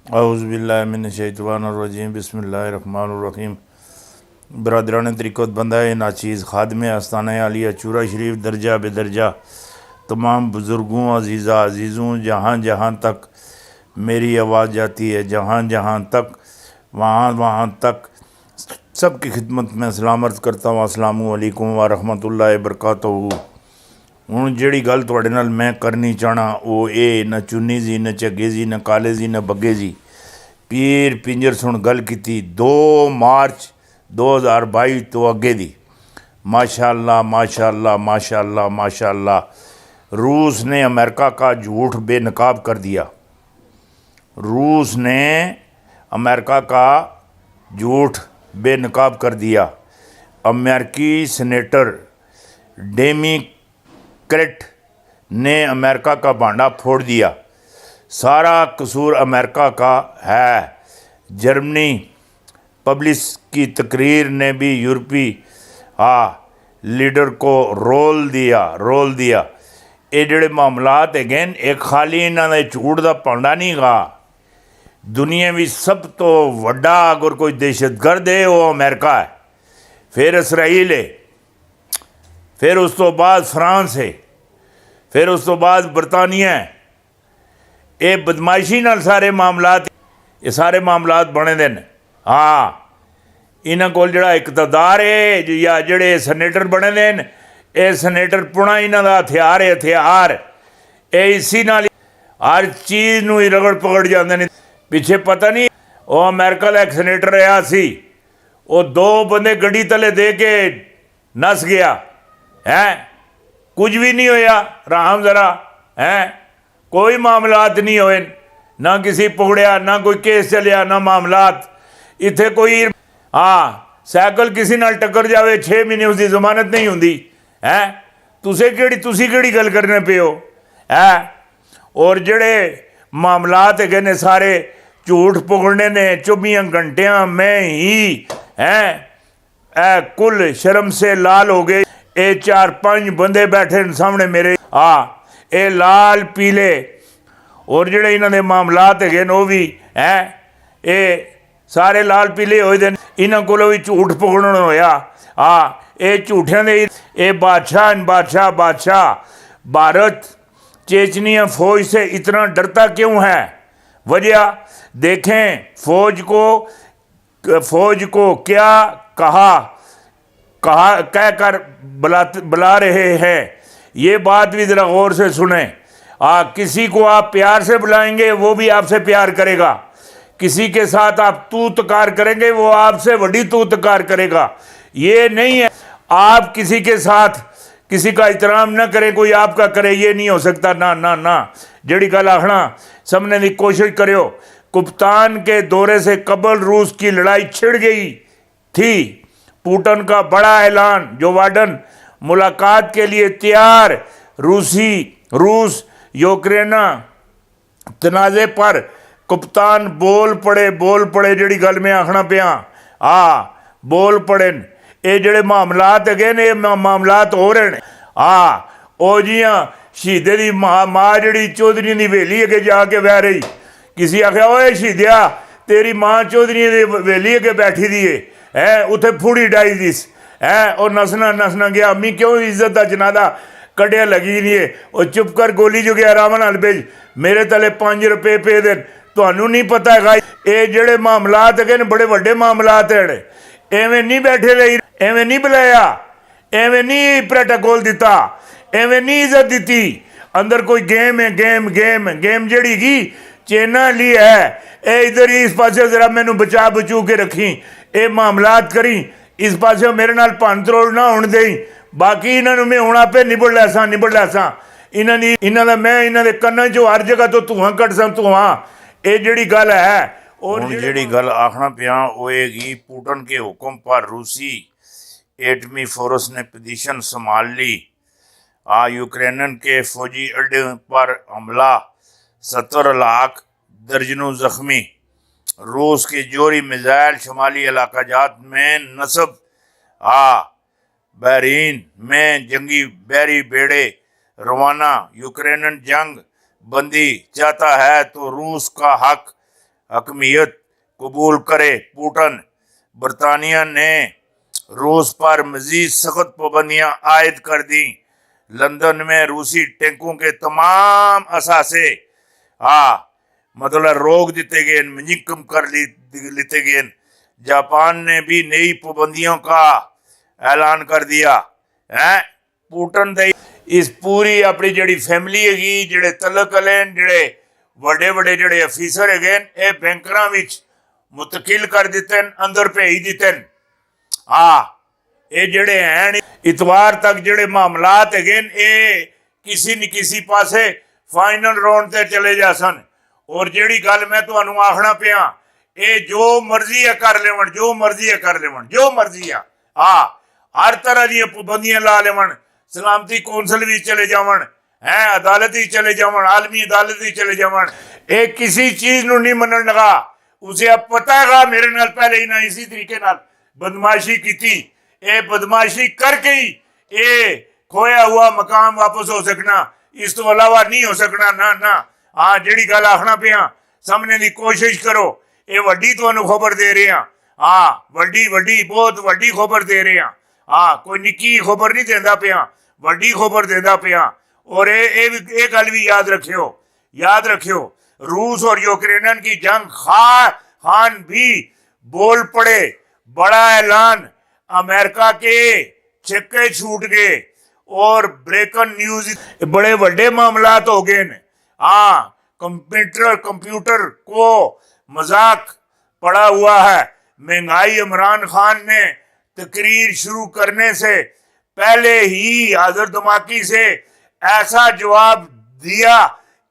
अऊज़ुबिल्लाहिमिनश्शैतानिर्रजीम बिस्मिल्लाहिर्रहमानिर्रहीम। बरदरान तरीक़त बंदा नाचीज़ खादम आस्ताना आलिया चूरा शरीफ दर्जा बेदर्जा तमाम बुज़ुर्गों अज़ीज़ों जहाँ जहाँ तक मेरी आवाज़ जाती है, जहाँ जहाँ तक वहाँ वहाँ तक सब की खिदमत में सलाम अर्ज़ करता हूँ। अस्सलामु अलैकुम व रहमतुल्लाहि व बरकातहू। हूँ जिहड़ी गल तुहाडे नाल मैं करनी चाहना वो ये न चुन्नी जी न झग्गे जी न काले जी न बग्गे जी पीर पिंजर सुन गल की 2 मार्च 2022 तो अगे दी। माशाअल्लाह माशाअल्लाह माशाअल्लाह माशाअल्लाह। रूस ने अमेरिका का झूठ बेनकाब कर दिया। रूस ने अमेरिका का झूठ बेनकाब कर दिया। अमेरिकी सेनेटर डेमोक्रेट ने अमेरिका का भांडा फोड़ दिया। सारा कसूर अमेरिका का है। जर्मनी पब्लिक की तकरीर ने भी यूरोपी लीडर को रोल दिया। ये जोड़े मामलात है एक खाली इन्होंने झूठ का भांडा नहीं गा। दुनिया में सब तो वड्डा अगर कोई दहशतगर्द है वो अमेरिका है, फिर इसराइल है, फिर उस तो बाद फ्रांस है, फिर उस तो बाद बरतानिया है। ये बदमाशी नाल सारे मामलात ये सारे मामलात बने दे न। हाँ, इन्हों को जोड़ा इकतदार है या जोड़े सनेटर बने दे न, ये सनेटर पुणा इन्हों का हथियार है। हथियार ये इसी नाल हर चीज़ नूं ही रगड़ पकड़ जाते हैं। पिछे पता नहीं वो अमेरिका का एक सनेटर रहा सी, वो 2 बंदे गड्डी तले दे के नस गया है, कुछ भी नहीं होया। राम जरा है, कोई मामलात नहीं होए, ना किसी पकड़िया, ना कोई केस चलिया, ना मामलात इत्थे कोई। हाँ, साइकिल किसी नाल टक्कर जाए 6 महीने उसकी जमानत नहीं होंगी है। तुसी केड़ी गल करने पे हो है। और जड़े मामलात है ने सारे झूठ पकड़ने ने 24 घंटिया में ही है। कुल शर्म से लाल हो गए। ये 4-5 बंदे बैठे सामने मेरे ये लाल पीले। और जोड़े इन्होंने मामलात है वो भी है ये सारे लाल पीले हो। इन्हों को भी झूठ पकड़ना होया। ये झूठिया दे ये बादशाह भारत चेचनिया फौज से इतना डरता क्यों है? वजह देखें, फौज को क्या कह कर बुला रहे हैं, ये बात भी ज़रा गौर से सुने। किसी को आप प्यार से बुलाएंगे वो भी आपसे प्यार करेगा, किसी के साथ आप तू तकार करेंगे वो आपसे बड़ी तू तकार करेगा। ये नहीं है आप किसी के साथ किसी का एहतराम ना करें कोई आपका करे, ये नहीं हो सकता। ना ना ना, जड़ी गल आखना समझने की कोशिश करो। कुप्तान के दौरे से कबल रूस की लड़ाई छिड़ गई थी। पुतिन का बड़ा ऐलान, जो बाइडेन मुलाकात के लिए तैयार। रूस यूक्रेन तनाज़े पर कप्तान बोल पड़े जड़ी गल मैं आखना पिया बोल पड़े। ये जोड़े मामलात है ने मामलात हो रहे हैं। ओ जियां शहीदे की माँ जी चौधरी की हवेली अगे जाके बह रही, किसी आख्या ओए शहीदिया तेरी माँ चौधरी की हवेली अगे बैठी दी है उत्थे फूड़ी डाई दिस है। और नसना गया, अम्मी क्यों इज्जत का जनादा कड़िया लगी नहीं है। और चुप कर गोली जो गया आराम नाल भेज, मेरे तले 5 रुपये पे देन। तुहानू नहीं पता है ये जोड़े मामलात है बड़े वड्डे मामलात है। एवें नहीं बैठे रही, एवें नहीं बुलाया, एवें नहीं प्रोटोकॉल दिता, एवें नहीं इज्जत दी। अंदर कोई गेम है, गेम जड़ी की चेना ली है। ए इधर ही इस पासे जरा मैनू बचू के रखी, ये मामलात करी इस पासे मेरे नाल भन त्रोड़ ना होने दई। बाकी इन्होंने मैं हूँ आपे निबड़ लैसा इन्होंने मैं इन्होंने कन्ना चो हर जगह तो धुआं कट सा धुआं। ये जड़ी गल है। और जी गल आखना पिया वो है पुतिन के हुक्म पर रूसी एटमी फोर्स ने पोजीशन संभाल ली। यूक्रेन के फौजी अड्डे पर हमला, 70 लाख, दर्जनों जख्मी। रूस की जोरी मिसाइल शुमाली इलाकाजात में नस्ब। बहरीन में जंगी बहरी बेड़े रवाना। यूक्रेन जंग बंदी चाहता है तो रूस का हक हकमियत कबूल करे। पुतिन बरतानिया ने रूस पर मजीद सख्त पाबंदियां आयद कर दी। लंदन में रूसी टैंकों के तमाम असासे मतलब रोक दिते गए, मुनिकम कर लेते गए। जापान ने भी नई पाबंदियों का ऐलान कर दिया है। पुतिन दे इस पूरी अपनी जड़ी फैमिली हैगी, जेड़े तलक वाले जेड़े ਵੱਡੇ ਵੱਡੇ ਜਿਹੜੇ ਅਫੀਸਰ ਹੈਗੇ ਇਹ ਬੈਂਕਰਾਂ ਵਿੱਚ ਮੁਤਕਿਲ ਕਰ ਦਿੱਤੇ, ਅੰਦਰ ਭੇਜ ਦਿੱਤੇ। ਇਹ ਜਿਹੜੇ ਹਨ ਇਤਵਾਰ ਤੱਕ ਜਿਹੜੇ ਮਾਮਲਾਤ ਹੈਗੇ ਇਹ ਕਿਸੇ न किसी ਪਾਸੇ ਫਾਈਨਲ ਰਾਉਂਡ ਤੇ ਚਲੇ ਜਾ ਸਨ। ਔਰ ਜਿਹੜੀ ਗੱਲ ਮੈਂ ਤੁਹਾਨੂੰ ਆਖਣਾ ਪਿਆ, ਇਹ ਜੋ ਮਰਜ਼ੀ ਹੈ ਕਰ ਲੈਵਣ, ਜੋ ਮਰਜ਼ੀ ਹੈ ਕਰ ਲੈਵਣ, ਜੋ ਮਰਜ਼ੀ ਆ ਹਰ ਤਰ੍ਹਾਂ ਦੀਆਂ ਪਾਬੰਦੀਆਂ ਲਾ ਲੈਵਣ। ਸਲਾਮਤੀ ਕੌਂਸਲ ਵੀ ਚਲੇ ਜਾਵਣ, है अदालत ही चले जावन, आलमी अदालत ही चले जावन, एक किसी चीज नु नहीं मनन लगा। उसे अब पता है मेरे नाल पहले ही ना इसी तरीके नाल बदमाशी की थी। ये बदमाशी करके ही ये खोया हुआ मकाम वापस हो सकना, इस तो अलावा नहीं हो सकना। ना ना जेड़ी गल आखना पिया समझने की कोशिश करो। ये वड्डी तुहानू खबर दे रहे हैं, वड्डी वड्डी बहुत वड्डी खबर दे रहे हैं। कोई निक्की खबर नहीं देंदा पिया, वड्डी खबर देंदा पिया। और ये गल भी याद रखियो रूस और यूक्रेन की जंग खान भी बोल पड़े। बड़ा ऐलान, अमेरिका के छक्के छूट गए और ब्रेकन न्यूज, बड़े बड़े मामलात हो गए। कंप्यूटर को मजाक पड़ा हुआ है। महंगाई, इमरान खान ने तकरीर शुरू करने से पहले ही हाजिर दिमागी से ऐसा जवाब दिया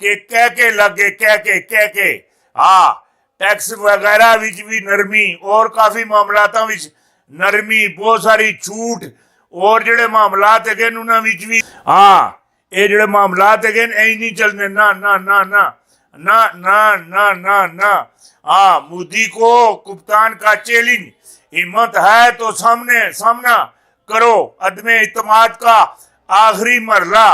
कि कह के लगे कह के टैक्स वगैरह विच भी नरमी और काफ़ी मामलातां विच नरमी, बहुत सारी छूट और जेड़े मामलात है उन्हां विच भी ये जेड़े मामलात है नहीं चलने। ना ना ना ना ना ना ना ना ना मोदी को कप्तान का चैलेंज, हिम्मत है तो सामना करो। अदम इत्तेमाद का आखिरी मरला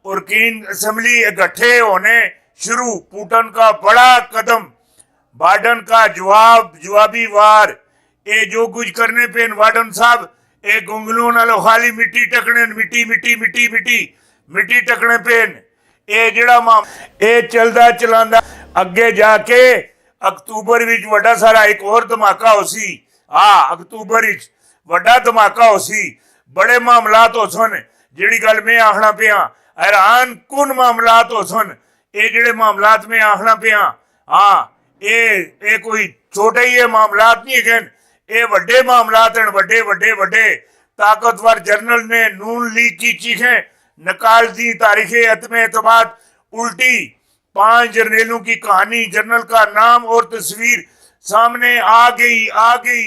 और केंद्र असेंबली इकट्ठे होने शुरू। पुतिन का बड़ा कदम, बाइडेन का जवाबी वार। ये जो कुछ करने पे बाइडेन साहब ये गुंगलों नालों खाली मिट्टी टकने, मिट्टी टकने पे ये जेड़ा ये चलदा चलांदा अगे जाके अक्तूबर विच वड्डा सारा एक और धमाका हो सी। अक्तूबर विच वड्डा धमाका हो सी, बड़े मामलात हो सन। जेड़ी गल मैं आखना पिया हैरान कुन मामलात हो सन। ये जेड़े मामलात में आखना पिया ये कोई छोटे ही मामलात नहीं है, ये वड्डे मामलात हैं। वड्डे ताकतवर जनरल ने नून लीग की चीखें निकाल दी। तारीख अदम एतमाद उल्टी, 5 जर्नलों की कहानी, जनरल का नाम और तस्वीर सामने आ गई।